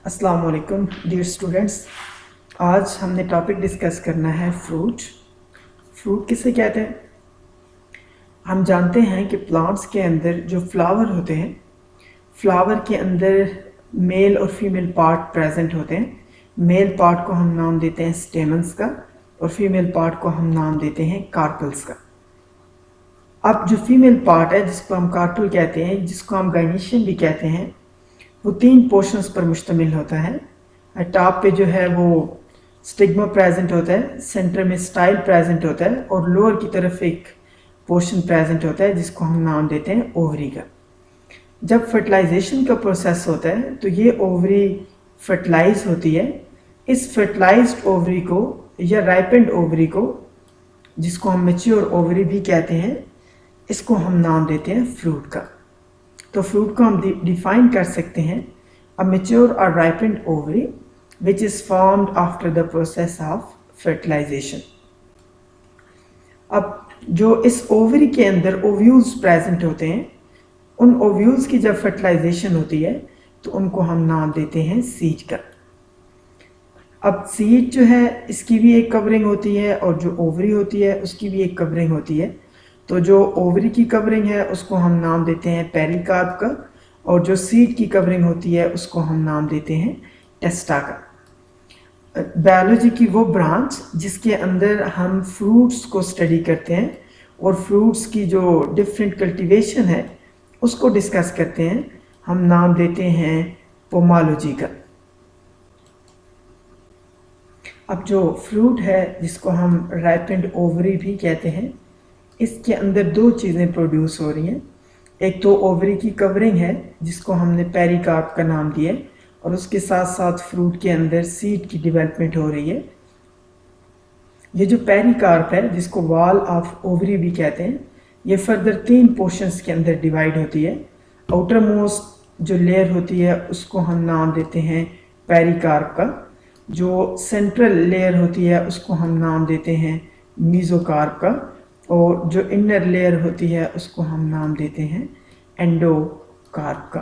अस्सलाम वालेकुम dear students. आज हमने टॉपिक डिस्कस करना है फ्रूट। फ्रूट किसे कहते हैं? हम जानते हैं कि प्लांट्स के अंदर जो फ्लावर होते हैं, फ्लावर के अंदर मेल और फीमेल पार्ट प्रेजेंट होते हैं। मेल पार्ट को हम नाम देते हैं स्टेमन्स का और फीमेल पार्ट को हम नाम देते हैं कार्पल्स का। अब जो फीमेल पार्ट है जिसको हम कार्पल कहते हैं, जिसको हम गाइनीशियम भी कहते हैं, वो 3 पोर्शंस पर मुश्तमिल होता है। टॉप पे जो है वो स्टिग्मा प्रेजेंट होता है, सेंटर में स्टाइल प्रेजेंट होता है और लोअर की तरफ एक पोर्शन प्रेजेंट होता है जिसको हम नाम देते हैं ओवरी का। जब फर्टिलाइजेशन का प्रोसेस होता है तो ये ओवरी फर्टिलाइज होती है। इस फर्टिलाइज्ड ओवरी को या राइपेंड ओवरी को, जिसको हम मैच्योर ओवरी भी कहते हैं, इसको हम नाम देते हैं फ्रूट का। तो फ्रूट को हम डिफाइन कर सकते हैं अ मैच्योर और ripened ovary which is formed after the process of fertilization. अब जो इस ओवरी के अंदर ओव्यूल्स प्रेजेंट होते हैं, उन ओव्यूल्स की जब फर्टिलाइजेशन होती है तो उनको हम नाम देते हैं सीड का। अब सीड जो है इसकी भी एक कवरिंग होती है और जो ओवरी होती है उसकी भी एक कवरिंग होती है। तो जो ओवरी की कवरिंग है उसको हम नाम देते हैं पेरिकार्प का और जो सीड की कवरिंग होती है उसको हम नाम देते हैं टेस्टा का। बायोलॉजी की वो ब्रांच जिसके अंदर हम फ्रूट्स को स्टडी करते हैं और फ्रूट्स की जो डिफरेंट कल्टीवेशन है उसको डिस्कस करते हैं, हम नाम देते हैं पोमोलॉजी का। अब जो फ्रूट है जिसको हम राइपेंड ओवरी भी कहते हैं, इसके अंदर 2 चीज़ें प्रोड्यूस हो रही हैं। एक तो ओवरी की कवरिंग है जिसको हमने पेरिकार्प का नाम दिया है और उसके साथ साथ फ्रूट के अंदर सीड की डेवलपमेंट हो रही है। ये जो पेरिकार्प है जिसको वॉल ऑफ ओवरी भी कहते हैं, ये फर्दर 3 पोर्शंस के अंदर डिवाइड होती है। आउटर मोस्ट जो लेयर होती है उसको हम नाम देते हैं पेरिकार्प का, जो सेंट्रल लेयर होती है उसको हम नाम देते हैं मीजोकार्प का और जो इनर लेयर होती है उसको हम नाम देते हैं एंडोकार्प का।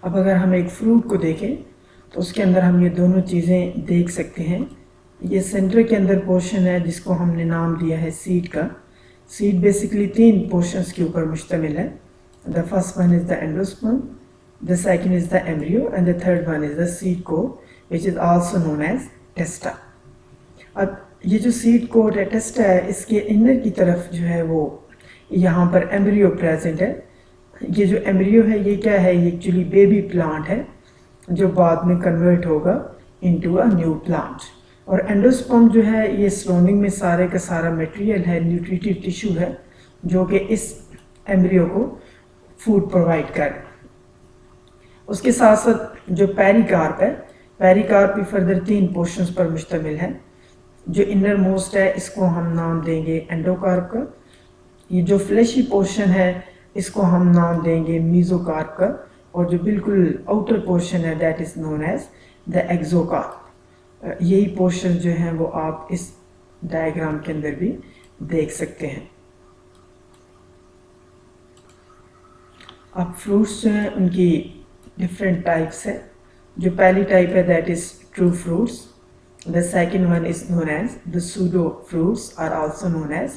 अब अगर हम एक फ्रूट को देखें तो उसके अंदर हम ये दोनों चीज़ें देख सकते हैं। ये सेंटर के अंदर पोर्शन है जिसको हमने नाम दिया है सीड का। सीड बेसिकली 3 पोर्शंस के ऊपर मुश्तमिल है। The first one is the endosperm, the second is the embryo and the third one is the seed coat which is also known as testa. अब ये जो सीड कोट है टेस्टा है, इसके इनर की तरफ जो है वो यहाँ पर एम्ब्रियो प्रेजेंट है। ये जो एम्ब्रियो है ये क्या है? ये एक्चुअली बेबी प्लांट है जो बाद में कन्वर्ट होगा इनटू अ न्यू प्लांट। और एंडोस्पर्म जो है ये सराउंडिंग में सारे का सारा मटेरियल है, न्यूट्रिटिव टिश्यू है जो कि इस एम्ब्रियो को फूड प्रोवाइड करे। उसके साथ साथ जो पेरिकार्प है, पेरिकार्प भी फर्दर 3 पोर्शंस पर मुश्तमिल है। जो इनर मोस्ट है इसको हम नाम देंगे एंडोकार्प का। ये जो फ्लैशी पोर्शन है इसको हम नाम देंगे मीजोकार्प का और जो बिल्कुल आउटर पोर्शन है that is known as the exocarp. यही पोर्शन जो है वो आप इस डायग्राम के अंदर भी देख सकते हैं। अब फ्रूट्स जो हैं उनकी डिफरेंट टाइप्स है। जो पहली टाइप है that is true fruits. The second one is known as the pseudo fruits are also known as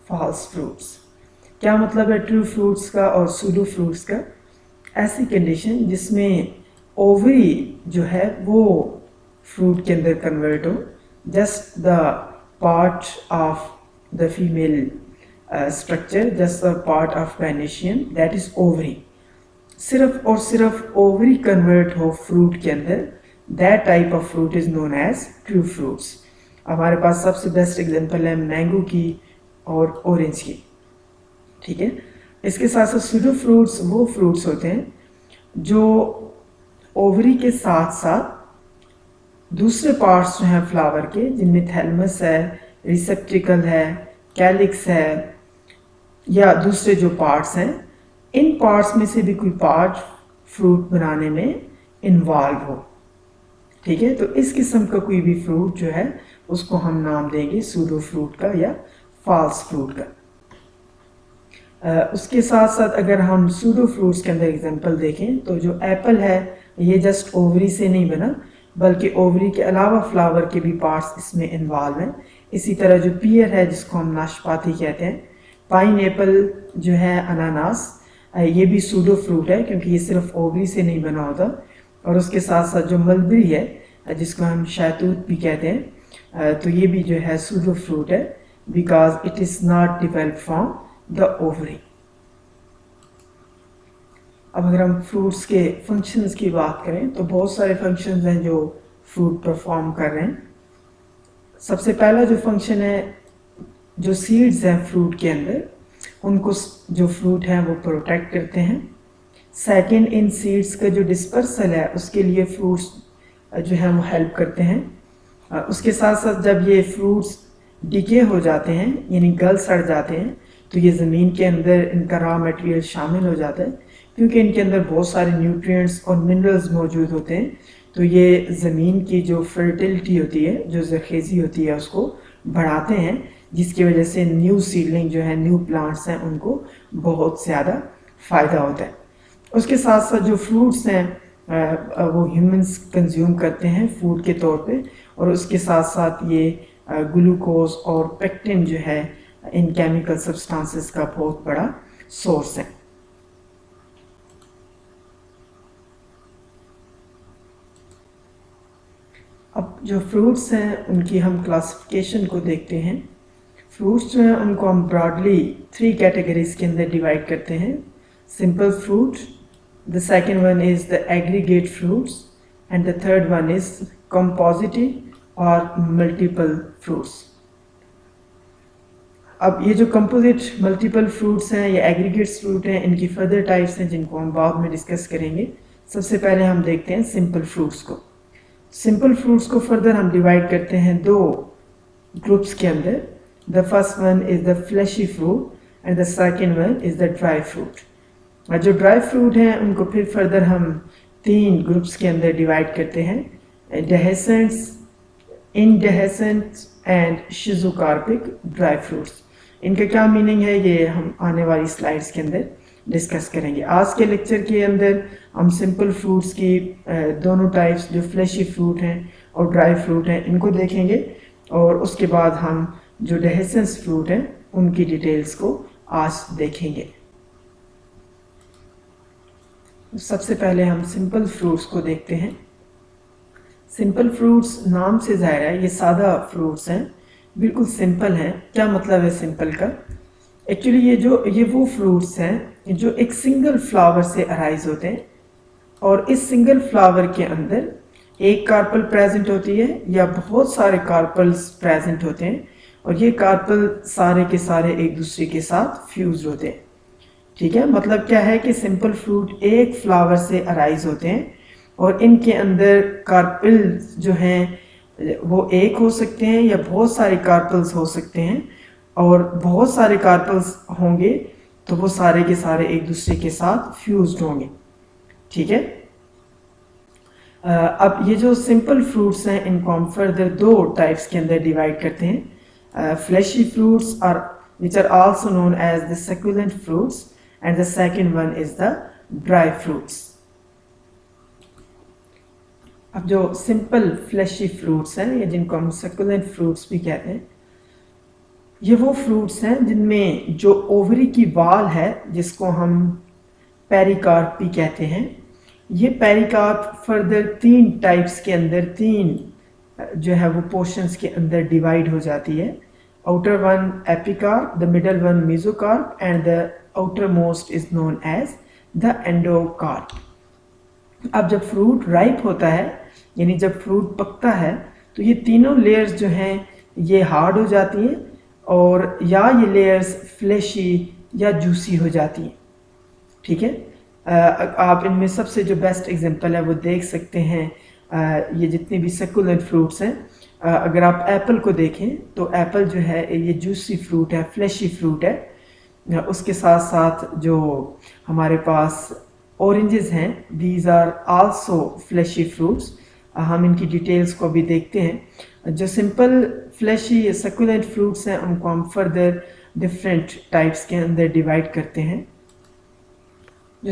false fruits। क्या मतलब है ट्रू फ्रूट्स का और pseudo fruits का? ऐसी कंडीशन जिसमें ओवरी जो है वो फ्रूट के अंदर कन्वर्ट हो, just the part of the female structure, just the part of gynoecium that is ovary, सिर्फ और सिर्फ ओवरी कन्वर्ट हो फ्रूट के अंदर, that type of fruit is known as true fruits। हमारे पास सबसे बेस्ट एग्जांपल है मैंगो की और ऑरेंज की, ठीक है। इसके साथ साथ सूडो फ्रूट्स वो फ्रूट्स होते हैं जो ओवरी के साथ साथ दूसरे पार्ट्स जो हैं फ्लावर के, जिनमें थैलमस है, रिसेप्टिकल है, कैलिक्स है या दूसरे जो पार्ट्स हैं, इन पार्ट्स में से भी कोई पार्ट फ्रूट बनाने में इन्वॉल्व हो, ठीक है। तो इस किस्म का कोई भी फ्रूट जो है उसको हम नाम देंगे सूडो फ्रूट का या फॉल्स फ्रूट का। उसके साथ साथ अगर हम सूडो फ्रूट्स के अंदर एग्जांपल देखें तो जो एप्पल है ये जस्ट ओवरी से नहीं बना, बल्कि ओवरी के अलावा फ्लावर के भी पार्ट्स इसमें इन्वॉल्व हैं। इसी तरह जो पियर है जिसको हम नाशपाती कहते हैं, पाइन एप्पल जो है अनानास, ये भी सूडो फ्रूट है क्योंकि ये सिर्फ ओवरी से नहीं बना होता। और उसके साथ साथ जो मलबरी है जिसको हम शहतूत भी कहते हैं, तो ये भी जो है सूडो फ्रूट है because it is not develop from the ovary. अब अगर हम फ्रूट्स के फंक्शंस की बात करें तो बहुत सारे फंक्शंस हैं जो फ्रूट परफॉर्म कर रहे हैं। सबसे पहला जो फंक्शन है, जो सीड्स हैं फ्रूट के अंदर उनको जो फ्रूट हैं वो प्रोटेक्ट करते हैं। सेकंड, इन सीड्स का जो डिस्पर्सल है उसके लिए फ्रूट्स जो है वो हेल्प करते हैं। उसके साथ साथ जब ये फ्रूट्स डिके हो जाते हैं यानी गल सड़ जाते हैं तो ये ज़मीन के अंदर इनका रॉ मटेरियल शामिल हो जाता है, क्योंकि इनके अंदर बहुत सारे न्यूट्रिएंट्स और मिनरल्स मौजूद होते हैं। तो ये ज़मीन की जो फर्टिलिटी होती है, जो ज़रखेज़ी होती है, उसको बढ़ाते हैं, जिसकी वजह से न्यू सीडलिंग जो है, न्यू प्लांट्स हैं, उनको बहुत ज़्यादा फ़ायदा होता है। उसके साथ साथ जो फ्रूट्स हैं वो ह्यूमंस कंज्यूम करते हैं फूड के तौर पे, और उसके साथ साथ ये ग्लूकोज और पेक्टिन जो है इन केमिकल सब्सटेंसेस का बहुत बड़ा सोर्स है। अब जो फ्रूट्स हैं उनकी हम क्लासिफिकेशन को देखते हैं। फ्रूट्स जो हैं उनको हम ब्रॉडली 3 कैटेगरीज के अंदर डिवाइड करते हैं। Simple fruit, the second one is the aggregate fruits, and the third one is compositive और मल्टीपल फ्रूट्स। अब ये जो कंपोजिट मल्टीपल फ्रूट्स हैं, ये एग्रीगेट्स फ्रूट हैं, इनकी फर्दर टाइप्स हैं जिनको हम बाद में डिस्कस करेंगे। सबसे पहले हम देखते हैं सिंपल फ्रूट्स को। सिंपल फ्रूट्स को फर्दर हम डिवाइड करते हैं 2 ग्रुप्स के अंदर। The first one is the fleshy fruit and the second one is the dry fruit. जो ड्राई फ्रूट हैं उनको फिर फर्दर हम 3 ग्रुप्स के अंदर डिवाइड करते हैं, डेहेसेंट्स, इनडेहेसेंट्स एंड शिज़ोकार्पिक ड्राई फ्रूट्स। इनका क्या मीनिंग है ये हम आने वाली स्लाइड्स के अंदर डिस्कस करेंगे। आज के लेक्चर के अंदर हम सिंपल फ्रूट्स की दोनों टाइप्स, जो फ्लैशी फ्रूट हैं और ड्राई फ्रूट हैं, इनको देखेंगे, और उसके बाद हम जो डेहेसेंस फ्रूट हैं उनकी डिटेल्स को आज देखेंगे। सबसे पहले हम सिंपल फ्रूट्स को देखते हैं। सिंपल फ्रूट्स नाम से ज़ाहिर है ये सादा फ्रूट्स हैं, बिल्कुल सिंपल हैं। क्या मतलब है सिंपल का? एक्चुअली ये वो फ्रूट्स हैं जो एक सिंगल फ्लावर से अराइज होते हैं, और इस सिंगल फ्लावर के अंदर एक कार्पल प्रेजेंट होती है या बहुत सारे कार्पल्स प्रेजेंट होते हैं, और ये कार्पल सारे के सारे एक दूसरे के साथ फ्यूज होते हैं। ठीक है, मतलब क्या है कि सिंपल फ्रूट एक फ्लावर से अराइज होते हैं, और इनके अंदर कार्पल्स जो हैं वो एक हो सकते हैं या बहुत सारे कार्पल्स हो सकते हैं, और बहुत सारे कार्पल्स होंगे तो वो सारे के सारे एक दूसरे के साथ फ्यूज्ड होंगे। ठीक है, अब ये जो सिंपल फ्रूट्स हैं इनको हम फर्दर 2 टाइप्स के अंदर डिवाइड करते हैं। Fleshy fruits are which are also known as the succulent fruits, and the second one is the dry fruits. अब जो सिंपल फ्लैशी फ्रूट्स हैं या जिनको हम सक्यूलेंट फ्रूट्स भी कहते हैं, ये वो फ्रूट्स हैं जिनमें जो ओवरी की वाल है जिसको हम पेरिकार्प भी कहते हैं, ये पेरिकार्प फर्दर 3 टाइप्स के अंदर 3 जो है वो पोर्शंस के अंदर डिवाइड हो जाती है। Outer one epicarp, the middle one mesocarp, and the outermost is known as the endocarp. अब जब फ्रूट राइप होता है यानी जब फ्रूट पकता है तो ये तीनों लेयर्स जो हैं ये हार्ड हो जाती हैं, और या ये लेयर्स फ्लैशी या जूसी हो जाती हैं। ठीक है, आप इनमें सबसे जो बेस्ट एग्जांपल है वो देख सकते हैं। ये जितने भी सक्यूलेंट फ्रूट्स हैं, अगर आप एप्पल को देखें तो एप्पल जो है ये जूसी फ्रूट है, फ्लैशी फ्रूट है। उसके साथ साथ जो हमारे पास ऑरेंजेस हैं, these are also fleshy fruits. हम इनकी डिटेल्स को भी देखते हैं। जो सिंपल फ्लैशी सक्यूलेंट फ्रूट्स हैं उनको हम फर्दर डिफरेंट टाइप्स के अंदर डिवाइड करते हैं।